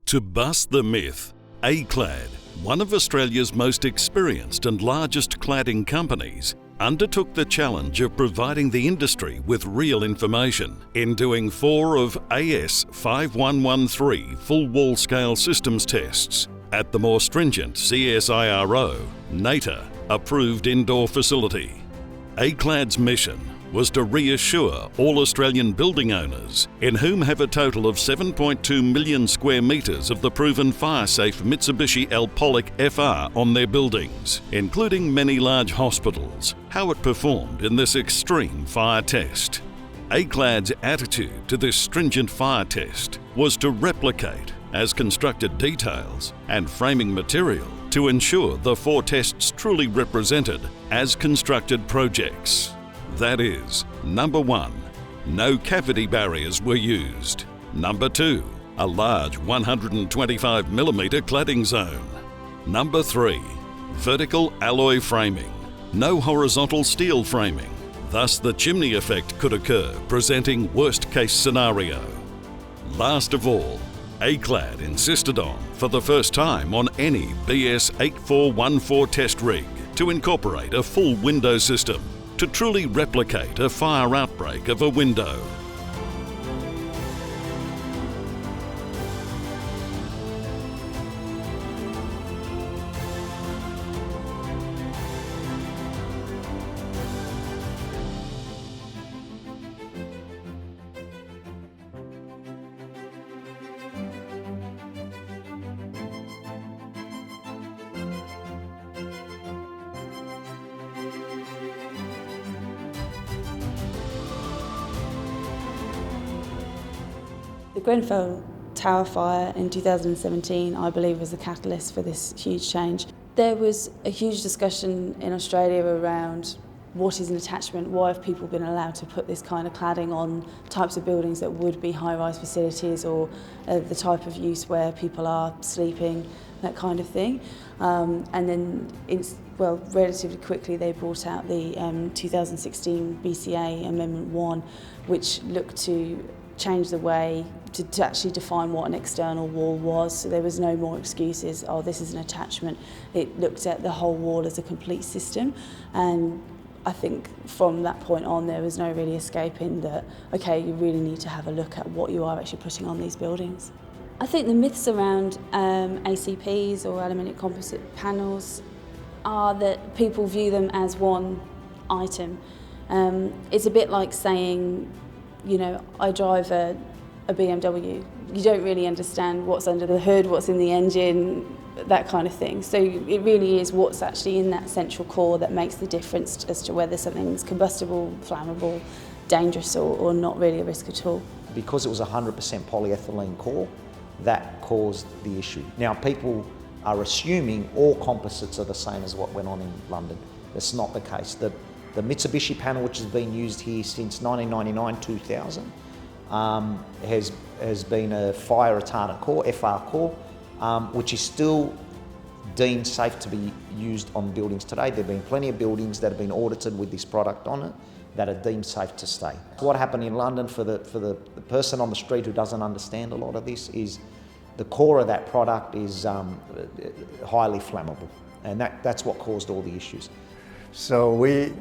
To bust the myth, A-Clad, one of Australia's most experienced and largest cladding companies, undertook the challenge of providing the industry with real information in doing 4 of AS5113 full wall scale systems tests at the more stringent CSIRO approved indoor facility. A-Clad's mission was to reassure all Australian building owners, in whom have a total of 7.2 million square metres of the proven fire-safe Mitsubishi L-Pollock FR on their buildings, including many large hospitals, how it performed in this extreme fire test. A-Clad's attitude to this stringent fire test was to replicate as constructed details and framing material to ensure the 4 tests truly represented as constructed projects. That is, number 1, no cavity barriers were used. Number 2, a large 125mm cladding zone. Number 3, vertical alloy framing, no horizontal steel framing. Thus the chimney effect could occur, presenting worst-case scenario. Last of all, A-Clad insisted on, for the first time on any BS8414 test rig, to incorporate a full window system to truly replicate a fire outbreak of a window. The Grenfell Tower fire in 2017, I believe, was the catalyst for this huge change. There was a huge discussion in Australia around what is an attachment, why have people been allowed to put this kind of cladding on types of buildings that would be high-rise facilities, or the type of use where people are sleeping, that kind of thing. And then, relatively quickly they brought out the 2016 BCA Amendment 1, which looked to change the way to actually define what an external wall was. So there was no more excuses, oh, this is an attachment. It looked at the whole wall as a complete system, and I think from that point on there was no really escaping that, okay, you really need to have a look at what you are actually putting on these buildings. I think the myths around ACPs or aluminium composite panels are that people view them as one item. It's a bit like saying, you know, I drive a BMW. You don't really understand what's under the hood, what's in the engine, that kind of thing. So it really is what's actually in that central core that makes the difference as to whether something's combustible, flammable, dangerous, or not really a risk at all. Because it was 100% polyethylene core, that caused the issue. Now people are assuming all composites are the same as what went on in London. That's not the case. The Mitsubishi panel, which has been used here since 1999-2000, has been a fire retardant core, FR core, which is still deemed safe to be used on buildings today. There have been plenty of buildings that have been audited with this product on it that are deemed safe to stay. What happened in London, for the person on the street who doesn't understand a lot of this, is the core of that product is highly flammable, and that's what caused all the issues. So we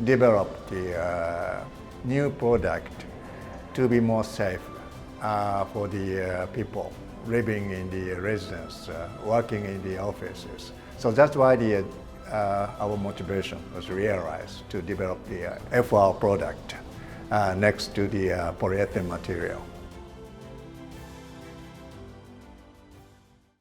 developed the new product to be more safe for the people living in the residence, working in the offices. So that's why our motivation was realized to develop the FR product next to the polyethylene material.